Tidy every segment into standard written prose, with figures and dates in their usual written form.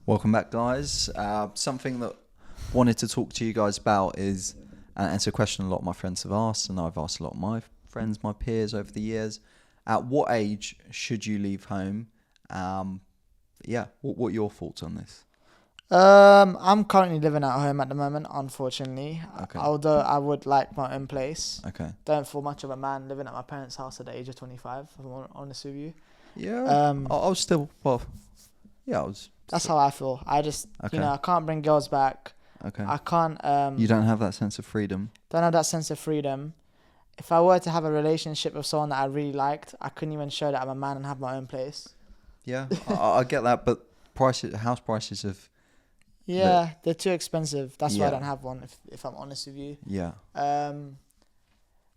Welcome back, guys. Something that wanted to talk to you guys about is, and it's a question a lot of my friends have asked, and I've asked a lot of my friends, my peers over the years. At what age should you leave home? What are your thoughts on this? I'm currently living at home at the moment, unfortunately. Okay. Although I would like my own place. Okay. Don't feel much of a man living at my parents' house at the age of 25, if I'm honest with you. Yeah. Um, I was still, well, yeah, I was. that's how I feel. I just, Okay. I can't bring girls back. Okay. I can't, You don't have that sense of freedom. don't have that sense of freedom. If I were to have a relationship with someone that I really liked, I couldn't even show that I'm a man and have my own place. Yeah, I get that, but house prices have, Yeah, they're too expensive. That's why I Yeah. don't have one, if I'm honest with you. yeah.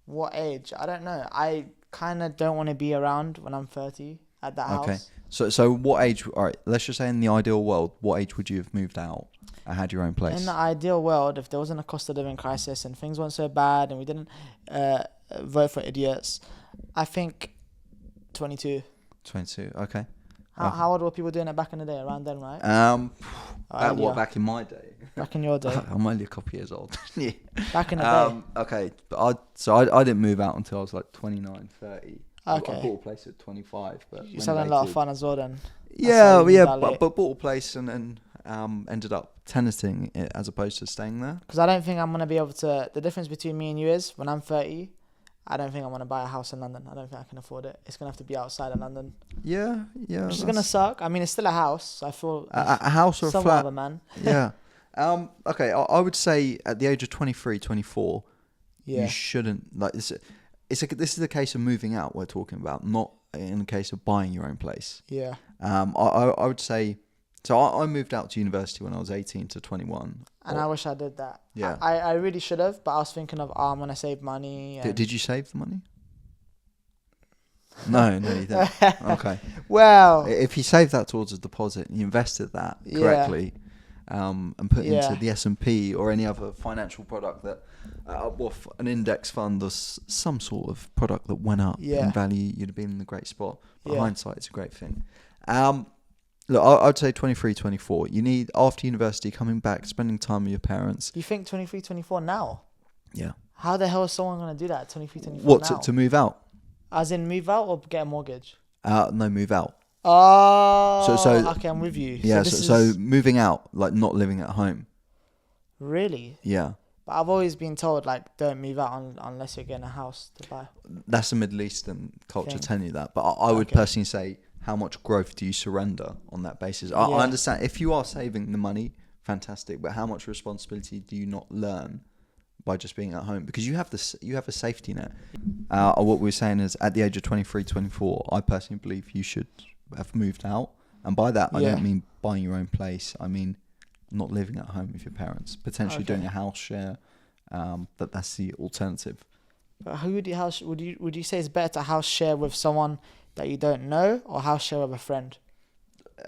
What age? I don't know. I kind of don't want to be around when I'm 30 at that Okay. house. So what age? All right, let's just say in the ideal world, what age would you have moved out and had your own place? In the ideal world, if there wasn't a cost of living crisis and things weren't so bad and we didn't vote for idiots, I think 22. 22. Okay. How old were people doing it back in the day? Around then, right? What back in my day? Back in your day. I'm only a couple years old. Yeah. Back in the day. Okay, but I didn't move out until I was like 29, 30. I Okay. bought a place at 25, but You're having a lot of renovated. fun as well then. Yeah, how you yeah, moved out late. but bought a place and then ended up tenanting it as opposed to staying there. Because I don't think I'm going to be able to... The difference between me and you is when I'm 30, I don't think I'm going to buy a house in London. I don't think I can afford it. It's going to have to be outside of London. Yeah. Which is going to suck. I mean, it's still a house. So I feel a house or a somewhat flat. of a man. Yeah. Okay, I would say at the age of 23, 24, Yeah. you shouldn't, like, this is a case of moving out we're talking about, not in the case of buying your own place. Yeah. I would say, so I moved out to university when I was 18 to 21. And I wish I did that. Yeah. I really should have, but I was thinking of, I'm going to save money. Did you save the money? No, you didn't. Okay. Well, If you save that towards a deposit and you invested that Yeah. correctly, and put Yeah. into the S&P or any other financial product that, an index fund or some sort of product that went up Yeah. in value, you'd have been in a great spot. But Yeah. hindsight, it's a great thing. Look, I'd say 23, 24. You need, after university, coming back, spending time with your parents. you think 23, 24 now? Yeah. How the hell is someone going to do that at 23, 24 What, now? to move out? As in move out or get a mortgage? No, move out. Oh, So- okay, I'm with you. Yeah, this so is moving out, like not living at home. really. Yeah. But I've always been told like don't move out unless you're getting a house to buy. That's a Middle Eastern culture Thing. telling you that. But I would Okay. personally say, how much growth do you surrender on that basis? I Yeah. understand if you are saving the money, fantastic. But how much responsibility do you not learn by just being at home? Because you have a safety net. What we're saying is, at the age of 23, 24, I personally believe you should have moved out. And by that, I Yeah. don't mean buying your own place. I mean not living at home with your parents, potentially Okay. doing a house share. That's the alternative. But who would you say is better to house share with someone that you don't know or house share with a friend?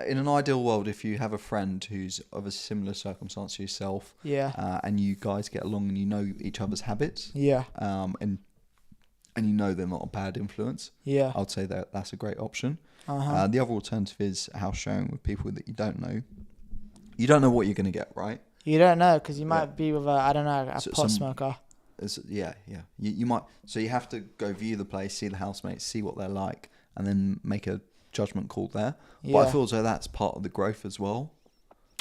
In an ideal world, if you have a friend who's of a similar circumstance to yourself, Yeah. and you guys get along and you know each other's habits, Yeah. and you know they're not a bad influence, Yeah. I'd say that that's a great option. Uh-huh. The other alternative is house sharing with people that you don't know. You don't know what you're going to get, right? You don't know because you might Yeah. be with a So- pot some- smoker. Yeah. You might. So you have to go view the place, see the housemates, see what they're like, and then make a judgment call there. But I Yeah. feel as though that's part of the growth as well.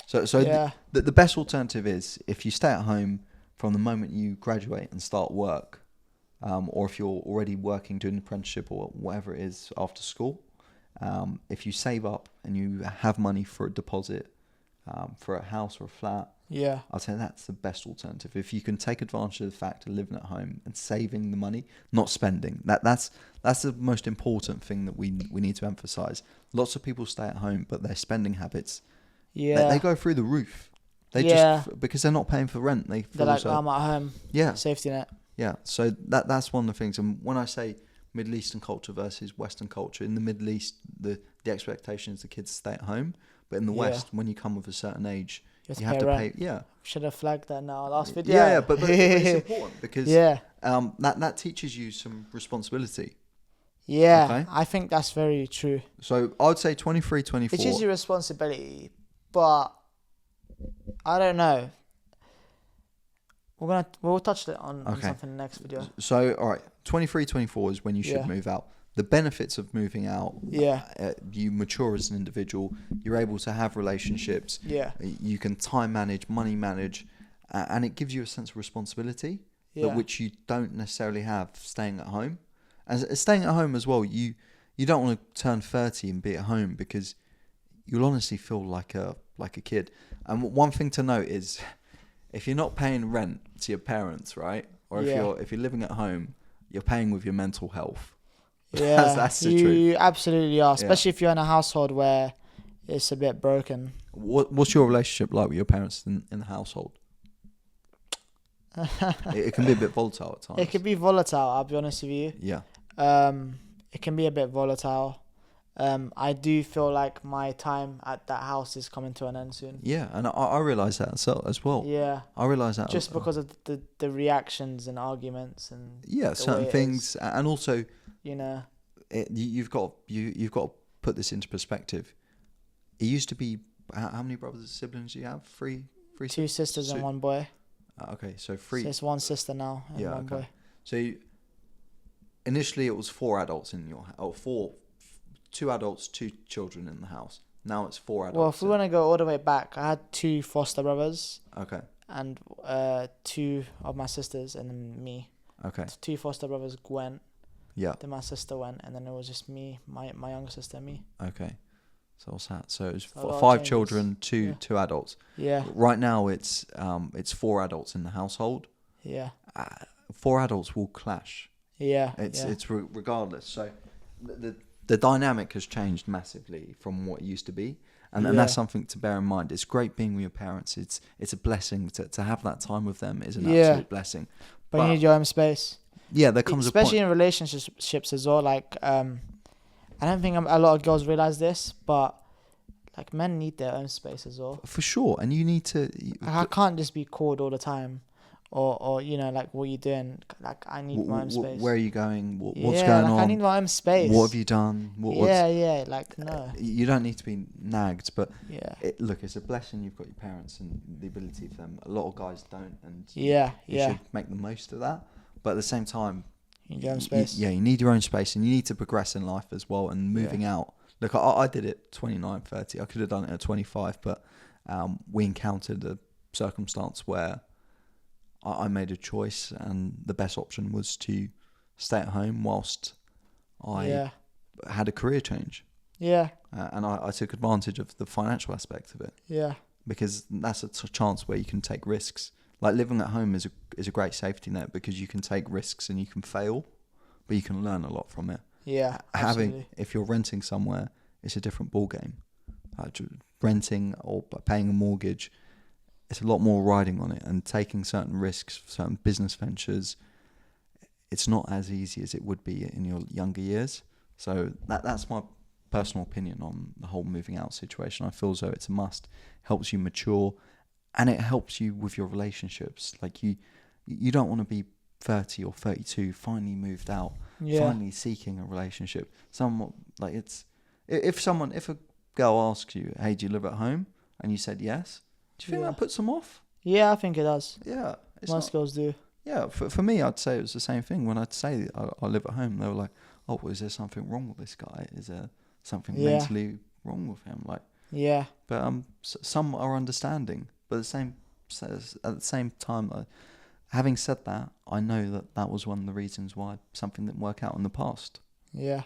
So Yeah. the best alternative is if you stay at home from the moment you graduate and start work, or if you're already working, doing an apprenticeship or whatever it is after school. If you save up and you have money for a deposit, for a house or a flat, Yeah. I'd say that's the best alternative. If you can take advantage of the fact of living at home and saving the money, not spending. That's the most important thing that we need to emphasize. Lots of people stay at home, but their spending habits, Yeah. they go through the roof. They Yeah. just, because they're not paying for rent. They They're feel like, as though, I'm at home. yeah, Safety net. yeah. So that's one of the things. And when I say Middle Eastern culture versus Western culture, in the Middle East, the expectation is the kids stay at home. But in the Yeah. West, when you come of a certain age, You you have to rent. pay. Yeah. Should have flagged that now. Last video. Yeah, but it's important because Yeah. that teaches you some responsibility. Yeah. Okay. I think that's very true. So I'd say 23, 24. It teaches you responsibility, But I don't know. We'll touch it on Okay. something in the next video. So, all right, 23, 24 is when you should Yeah. move out. The benefits of moving out, Yeah. you mature as an individual, you're able to have relationships, Yeah. you can time manage, money manage, and it gives you a sense of responsibility, Yeah. which you don't necessarily have staying at home. And staying at home as well, you don't want to turn 30 and be at home because you'll honestly feel like a kid. And one thing to note is, if you're not paying rent to your parents, right, or Yeah. if you're living at home, you're paying with your mental health. Yeah, that's the truth. You absolutely are, especially if you're in a household where it's a bit broken. What's your relationship like with your parents in the household? It can be a bit volatile at times. It can be volatile, I'll be honest with you. Yeah. It can be a bit volatile. I do feel like my time at that house is coming to an end soon. Yeah, and I realise that as well. Yeah. I realise that. Just because of the reactions and arguments and Yeah, certain things, and also, you know. you've got to put this into perspective. It used to be, how many brothers and siblings do you have? Three Two sisters and one boy. Okay, so three. So it's one sister now and Yeah, one okay. boy. So initially it was 4 adults in your two adults, 2 children in the house. Now it's 4 adults. Well, if we want to go all the way back, I had 2 foster brothers Okay. and 2 of my sisters and then me. Okay. 2 foster brothers went. Yeah. Then my sister went, and then it was just me, my younger sister, and me. Okay. So what's that? So it's A lot of 5 changes. children, Yeah. 2 adults. Yeah, Right now it's 4 adults in the household. yeah, 4 adults will clash. yeah. It's regardless. So the dynamic has changed massively from what it used to be, and that's something to bear in mind. It's great being with your parents. It's a blessing to have that time with them. Is an absolute blessing. But you need your own space. Yeah, there comes especially a point. in relationships as well. Like, I don't think a lot of girls realize this, but like men need their own space as well. For sure, and you need to. I can't just be called all the time, or you know, like, what are you doing? Like, I need my own space. Where are you going? What's going on? I need my own space. What have you done? Like, no. You don't need to be nagged, but Yeah. look, it's a blessing you've got your parents and the ability for them. A lot of guys don't, and Yeah, you should make the most of that. But at the same time, you need your own space. you need your own space, and you need to progress in life as well. And moving out, look, I did it 29, 30. I could have done it at 25, but we encountered a circumstance where I made a choice, and the best option was to stay at home whilst I had a career change. Yeah. And I took advantage of the financial aspect of it. Yeah. Because that's a chance where you can take risks. Like, living at home is a great safety net because you can take risks and you can fail, but you can learn a lot from it. Yeah. Absolutely. If you're renting somewhere, it's a different ball game. Renting or paying a mortgage, it's a lot more riding on it, and taking certain risks, certain business ventures. It's not as easy as it would be in your younger years. So that's my personal opinion on the whole moving out situation. I feel as though it's a must. Helps you mature, and it helps you with your relationships. Like, you don't want to be 30 or 32 finally moved out, finally seeking a relationship. If a girl asks you, hey, do you live at home, and you said yes, do you think that puts them off? Yeah, I think it does. Yeah, Most girls do. Yeah, for me, I'd say it was the same thing. When I'd say I live at home, they were like, oh, well, is there something wrong with this guy? Is there something mentally wrong with him? Like, yeah. But some are understanding. But at the same time, having said that, I know that was one of the reasons why something didn't work out in the past. Yeah.